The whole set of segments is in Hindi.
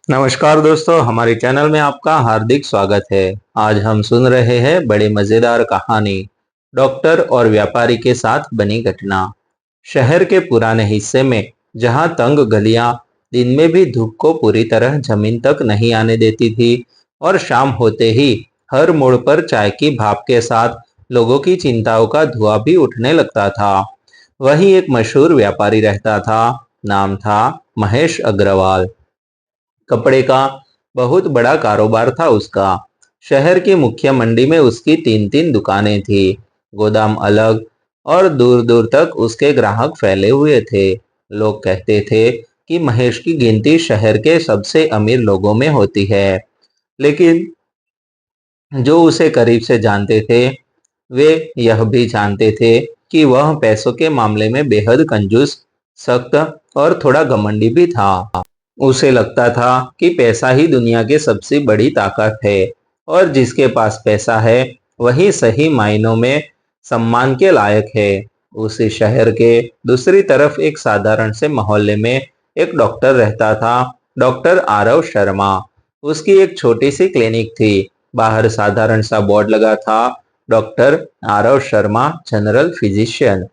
नमस्कार दोस्तों, हमारे चैनल में आपका हार्दिक स्वागत है। आज हम सुन रहे हैं बड़े मजेदार कहानी डॉक्टर और व्यापारी के साथ बनी घटना। शहर के पुराने हिस्से में जहां तंग गलियां दिन में भी धूप को पूरी तरह जमीन तक नहीं आने देती थी और शाम होते ही हर मोड़ पर चाय की भाप के साथ लोगों की चिंताओं का धुआं भी उठने लगता था। वहीं एक मशहूर व्यापारी रहता था। नाम था महेश अग्रवाल। कपड़े का बहुत बड़ा कारोबार था उसका। शहर की मुख्य मंडी में उसकी तीन तीन दुकानें थी। गोदाम अलग और दूर दूर तक उसके ग्राहक फैले हुए थे। लोग कहते थे कि महेश की गिनती शहर के सबसे अमीर लोगों में होती है। लेकिन जो उसे करीब से जानते थे वे यह भी जानते थे कि वह पैसों के मामले में बेहद कंजूस, सख्त और थोड़ा घमंडी भी था। उसे लगता था कि पैसा ही दुनिया की सबसे बड़ी ताकत है और जिसके पास पैसा है वही सही मायनों में सम्मान के लायक है। उसी शहर के दूसरी तरफ एक साधारण से मोहल्ले में एक डॉक्टर रहता था। डॉक्टर आरव शर्मा। उसकी एक छोटी सी क्लिनिक थी। बाहर साधारण सा बोर्ड लगा था, doctor Aarav Sharma, general physician.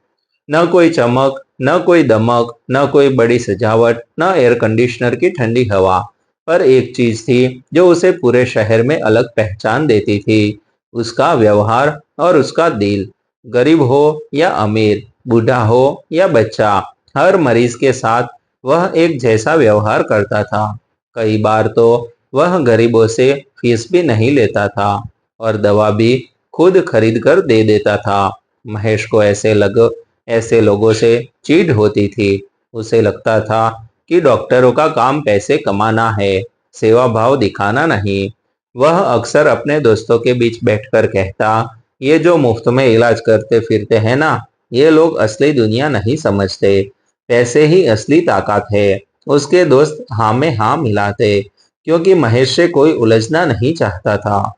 न कोई चमक, न कोई दमक, न कोई बड़ी सजावट, न एयर कंडीशनर की ठंडी हवा। पर एक चीज थी जो उसे पूरे शहर में अलग पहचान देती थी, उसका व्यवहार और उसका दिल। गरीब हो या अमीर, बूढ़ा हो या बच्चा, हर मरीज के साथ वह एक जैसा व्यवहार करता था। कई बार तो वह गरीबों से फीस भी नहीं लेता था और दवा भी खुद खरीद कर दे देता था। महेश को ऐसे लोगों से चिढ़ होती थी। उसे लगता था कि डॉक्टरों का काम पैसे कमाना है, सेवा भाव दिखाना नहीं। वह अक्सर अपने दोस्तों के बीच बैठकर कहता, ये जो मुफ्त में इलाज करते फिरते हैं ना, ये लोग असली दुनिया नहीं समझते। पैसे ही असली ताकत है। उसके दोस्त हाँ में हाँ मिलाते, क्योंकि महेश से कोई उलझना नहीं चाहता था।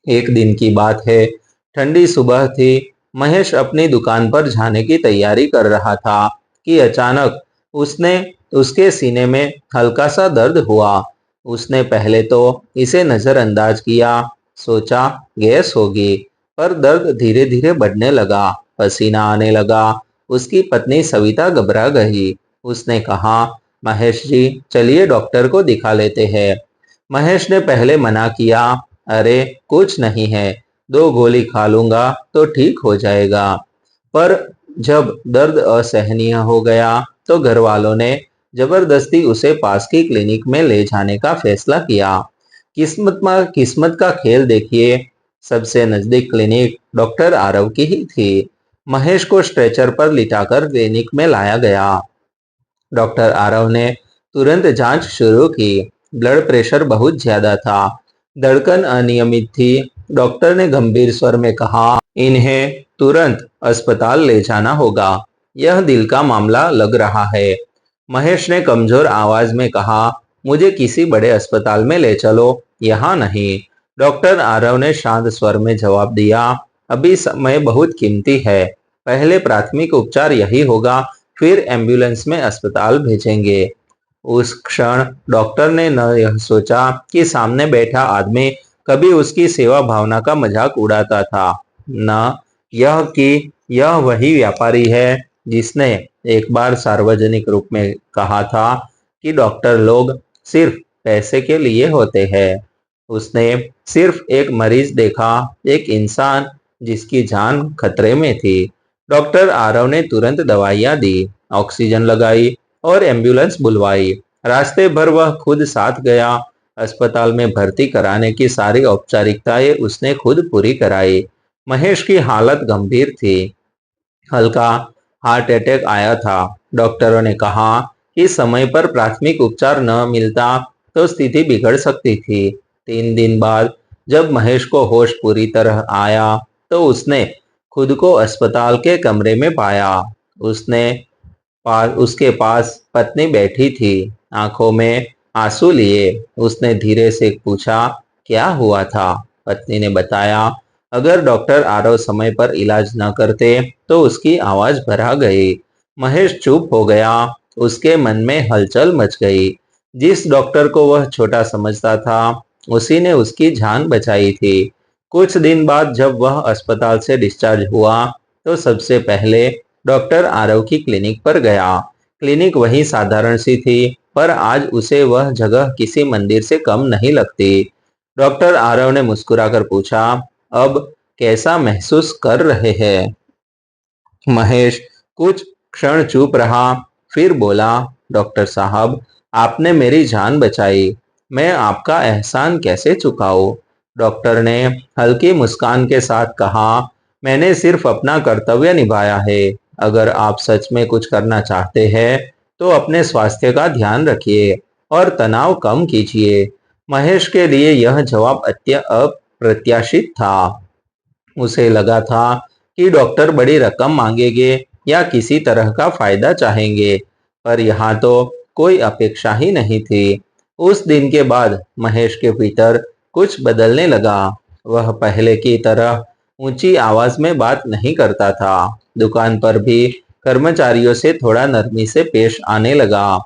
एक दिन की बात है, ठंडी सुबह थी। महेश अपनी दुकान पर जाने की तैयारी कर रहा था कि अचानक उसने उसके सीने में हल्का सा दर्द हुआ। उसने पहले तो इसे नजरअंदाज किया, सोचा गैस होगी, पर दर्द धीरे धीरे बढ़ने लगा। पसीना आने लगा। उसकी पत्नी सविता घबरा गई। उसने कहा, महेश जी, चलिए डॉक्टर को दिखा लेते हैं। महेश ने पहले मना किया, अरे कुछ नहीं है, दो गोली खा लूंगा तो ठीक हो जाएगा। पर जब दर्द असहनीय हो गया तो घर वालों ने जबरदस्ती उसे पास की क्लिनिक में ले जाने का फैसला किया। किस्मत का खेल देखिए, सबसे नजदीक क्लिनिक डॉक्टर आरव की ही थी। महेश को स्ट्रेचर पर लिटाकर क्लिनिक में लाया गया। डॉक्टर आरव ने तुरंत जांच शुरू की। ब्लड प्रेशर बहुत ज्यादा था, धड़कन अनियमित थी। डॉक्टर ने गंभीर स्वर में कहा, इन्हें तुरंत अस्पताल ले जाना होगा, यह दिल का मामला लग रहा है। महेश ने कमजोर आवाज में कहा, मुझे किसी बड़े अस्पताल में ले चलो, यहाँ नहीं। डॉक्टर आरव ने शांत स्वर में जवाब दिया, अभी समय बहुत कीमती है, पहले प्राथमिक उपचार यही होगा, फिर एम्बुलेंस में अस्पताल भेजेंगे। उस क्षण डॉक्टर ने न यह सोचा कि सामने बैठा आदमी कभी उसकी सेवा भावना का मजाक उड़ाता था, न यह कि यह वही व्यापारी है जिसने एक बार सार्वजनिक रूप में कहा था कि डॉक्टर लोग सिर्फ पैसे के लिए होते हैं। उसने सिर्फ एक मरीज देखा, एक इंसान जिसकी जान खतरे में थी। डॉक्टर आरव ने तुरंत दवाइयां दी, ऑक्सीजन लगाई और एम्बुलेंस बुलवाई। रास्ते भर वह खुद साथ गया। अस्पताल में भर्ती कराने की सारी औपचारिकताएं उसने खुद पूरी कराई। महेश की हालत गंभीर थी, हल्का हार्ट अटैक आया था। डॉक्टरों ने कहा कि समय पर प्राथमिक उपचार न मिलता तो स्थिति बिगड़ सकती थी। 3 दिन बाद जब महेश को होश पूरी तरह आया तो उसने खुद को अस्पताल के कमरे में पाया। उसने उसके पास पत्नी बैठी थी, आंखों में आंसू लिए। उसने धीरे से पूछा, क्या हुआ था? पत्नी ने बताया, अगर डॉक्टर आरव समय पर इलाज न करते तो उसकी आवाज भरा गई। महेश चुप हो गया। उसके मन में हलचल मच गई। जिस डॉक्टर को वह छोटा समझता था, उसी ने उसकी जान बचाई थी। कुछ दिन बाद जब वह अस्पताल से डिस्चार्ज हुआ, तो सबसे पहले डॉक्टर आरव की क्लिनिक पर गया। क्लिनिक वही साधारण सी थी, पर आज उसे वह जगह किसी मंदिर से कम नहीं लगती। डॉक्टर आरव ने मुस्कुराकर पूछा, अब कैसा महसूस कर रहे हैं? महेश कुछ क्षण चुप रहा, फिर बोला, डॉक्टर साहब, आपने मेरी जान बचाई, मैं आपका एहसान कैसे चुकाऊं? डॉक्टर ने हल्की मुस्कान के साथ कहा, मैंने सिर्फ अपना कर्तव्य निभाया है। अगर आप सच में कुछ करना चाहते हैं, तो अपने स्वास्थ्य का ध्यान रखिए और तनाव कम कीजिए। महेश के लिए यह जवाब अप्रत्याशित था। उसे लगा था कि डॉक्टर बड़ी रकम मांगेंगे या किसी तरह का फायदा चाहेंगे, पर यहाँ तो कोई अपेक्षा ही नहीं थी। उस दिन के बाद महेश के भीतर कुछ बदलने लगा। वह पहले की तरह ऊंची आवाज में बात नहीं करता था। दुकान पर भी कर्मचारियों से थोड़ा नरमी से पेश आने लगा,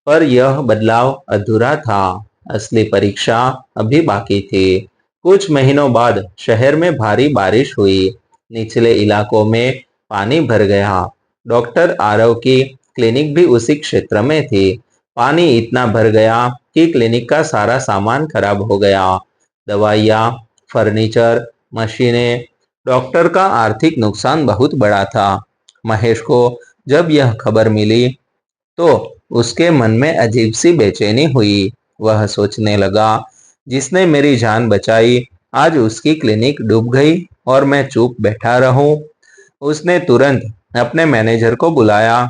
पर यह बदलाव अधूरा था। असली परीक्षा अभी बाकी थी। कुछ महीनों बाद शहर में भारी बारिश हुई। निचले इलाकों में पानी भर गया। डॉक्टर आरव की क्लिनिक भी उसी क्षेत्र में थी। पानी इतना भर गया कि क्लिनिक का सारा सामान खराब हो गया। दवाइयाँ, फर्नीचर, मशीनें। डॉक्टर का आर्थिक नुकसान बहुत बड़ा था। महेश को जब यह खबर मिली, तो उसके मन में अजीब सी बेचैनी हुई। वह सोचने लगा, जिसने मेरी जान बचाई, आज उसकी क्लिनिक डूब गई और मैं चुप बैठा रहूं। उसने तुरंत अपने मैनेजर को बुलाया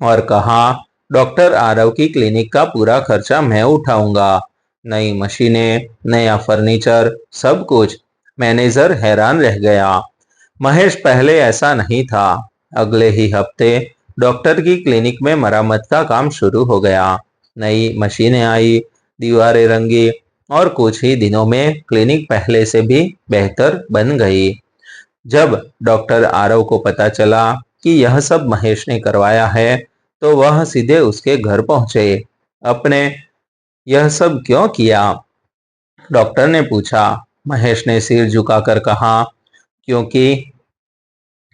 और कहा, डॉक्टर आरव की क्लिनिक का पूरा खर्चा मैं उठाऊंगा। नई मशीनें, नया फर्नीचर, सब कुछ। मैनेजर हैरान रह गया। महेश पहले ऐसा नहीं था। अगले ही हफ्ते डॉक्टर की क्लिनिक में मरम्मत का काम शुरू हो गया। नई मशीनें आई, दीवारें रंगी और कुछ ही दिनों में क्लिनिक पहले से भी बेहतर बन गई। जब डॉक्टर आरव को पता चला कि यह सब महेश ने करवाया है, तो वह सीधे उसके घर पहुंचे। अपने यह सब क्यों किया? डॉक्टर ने पूछा। महेश ने सिर झुकाकर कहा, क्योंकि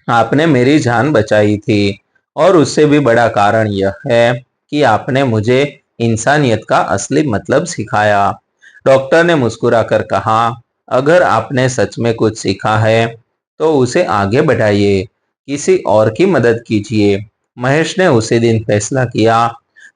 आपने मेरी जान बचाई थी, और उससे भी बड़ा कारण यह है कि आपने मुझे इंसानियत का असली मतलब सिखाया। डॉक्टर ने मुस्कुराकर कहा, अगर आपने सच में कुछ सीखा है, तो उसे आगे बढ़ाइए, किसी और की मदद कीजिए। महेश ने उसी दिन फैसला किया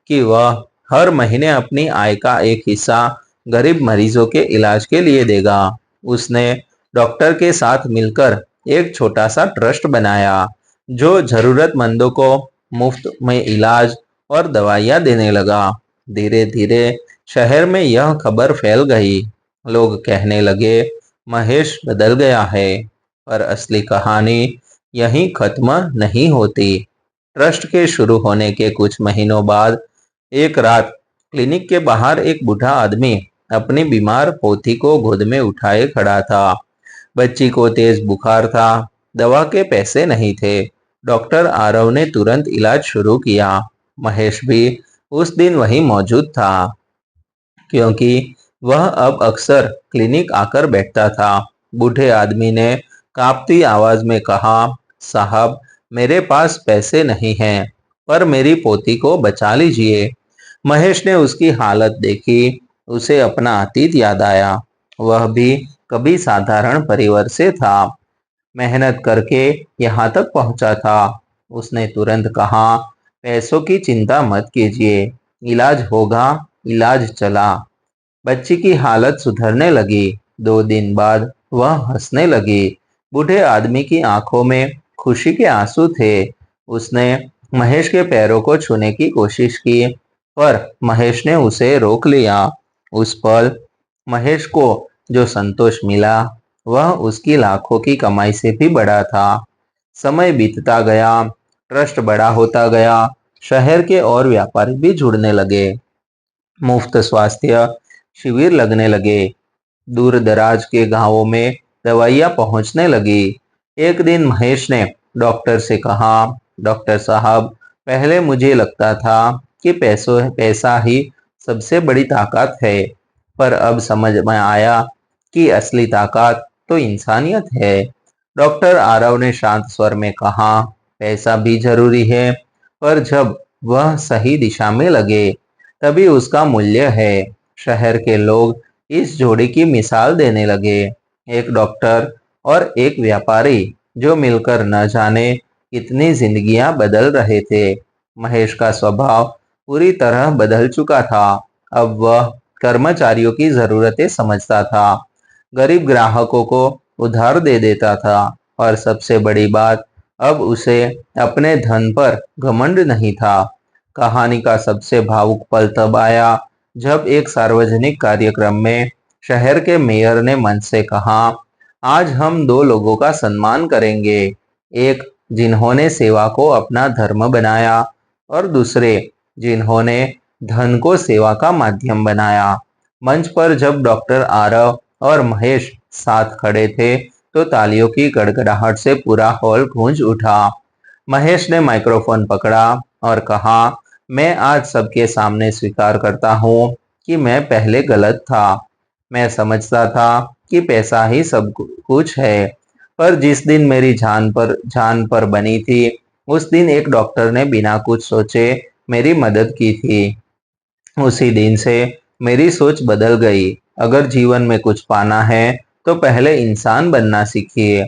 कि वह हर महीने अपनी आय का एक हिस्सा गरीब मरीजों के इलाज के लिए देगा। उसने डॉक्टर के साथ मिलकर एक छोटा सा ट्रस्ट बनाया, जो जरूरतमंदों को मुफ्त में इलाज और दवाइयाँ देने लगा। धीरे धीरे शहर में यह खबर फैल गई। लोग कहने लगे, महेश बदल गया है। पर असली कहानी यहीं खत्म नहीं होती। ट्रस्ट के शुरू होने के कुछ महीनों बाद एक रात क्लिनिक के बाहर एक बूढ़ा आदमी अपनी बीमार पोती को गोद में उठाए खड़ा था। बच्ची को तेज बुखार था। दवा के पैसे नहीं थे। डॉक्टर आरव ने तुरंत इलाज शुरू किया। महेश भी उस दिन वहीं मौजूद था, क्योंकि वह अब अक्सर क्लिनिक आकर बैठता था। बूढ़े आदमी ने कांपती आवाज में कहा, साहब, मेरे पास पैसे नहीं हैं, पर मेरी पोती को बचा लीजिए। महेश ने उसकी हालत देखी। उसे अपना अतीत याद आया। वह भी कभी साधारण परिवार से था, मेहनत करके यहाँ तक पहुँचा था। उसने तुरंत कहा, पैसों की चिंता मत कीजिए, इलाज होगा। इलाज चला। बच्ची की हालत सुधरने लगी। 2 दिन बाद वह हंसने लगी। बूढ़े आदमी की आंखों में खुशी के आंसू थे। उसने महेश के पैरों को छूने की कोशिश की, पर महेश ने उसे रोक लिया। उस पल महेश को जो संतोष मिला, वह उसकी लाखों की कमाई से भी बड़ा था। समय बीतता गया, ट्रस्ट बड़ा होता गया। शहर के और व्यापारी भी जुड़ने लगे। मुफ्त स्वास्थ्य शिविर लगने लगे। दूर दराज के गांवों में दवाइयाँ पहुंचने लगी। एक दिन महेश ने डॉक्टर से कहा, डॉक्टर साहब, पहले मुझे लगता था कि पैसा ही सबसे बड़ी ताकत है। पर अब समझ में आया कि असली ताकत तो इंसानियत है। डॉक्टर आरव ने शांत स्वर में कहा, पैसा भी जरूरी है, पर जब वह सही दिशा में लगे तभी उसका मूल्य है। शहर के लोग इस जोड़ी की मिसाल देने लगे, एक डॉक्टर और एक व्यापारी जो मिलकर न जाने कितनी जिंदगियां बदल रहे थे। महेश का स्वभाव पूरी तरह बदल चुका था। अब वह कर्मचारियों की जरूरतें समझता था, गरीब ग्राहकों को उधार दे देता था और सबसे बड़ी बात, अब उसे अपने धन पर घमंड नहीं था। कहानी का सबसे भावुक पल तब आया जब एक सार्वजनिक कार्यक्रम में शहर के मेयर ने मंच से कहा, आज हम दो लोगों का सम्मान करेंगे, एक जिन्होंने सेवा को अपना धर्म बनाया और दूसरे जिन्होंने धन को सेवा का माध्यम बनाया। मंच पर जब डॉक्टर आरव और महेश साथ खड़े थे तो तालियों की गड़गड़ाहट से पूरा हॉल गूंज उठा। महेश ने माइक्रोफोन पकड़ा और कहा, मैं आज सबके सामने स्वीकार करता हूँ कि मैं पहले गलत था। मैं समझता था कि पैसा ही सब कुछ है, पर जिस दिन मेरी जान पर बनी थी, उस दिन एक डॉक्टर ने बिना कुछ सोचे मेरी मदद की थी। उसी दिन से मेरी सोच बदल गई। अगर जीवन में कुछ पाना है तो पहले इंसान बनना सीखिए।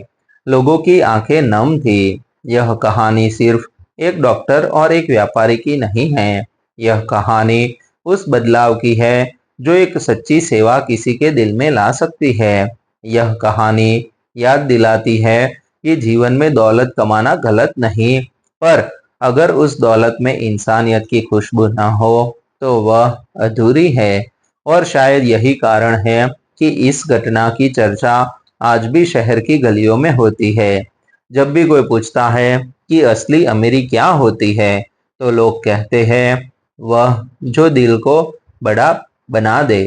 लोगों की आंखें नम थी। यह कहानी सिर्फ एक डॉक्टर और एक व्यापारी की नहीं है। यह कहानी उस बदलाव की है जो एक सच्ची सेवा किसी के दिल में ला सकती है। यह कहानी याद दिलाती है कि जीवन में दौलत कमाना गलत नहीं, पर अगर उस दौलत में इंसानियत की खुशबू न हो तो वह अधूरी है। और शायद यही कारण है कि इस घटना की चर्चा आज भी शहर की गलियों में होती है। जब भी कोई पूछता है कि असली अमीरी क्या होती है, तो लोग कहते हैं, वह जो दिल को बड़ा बना दे।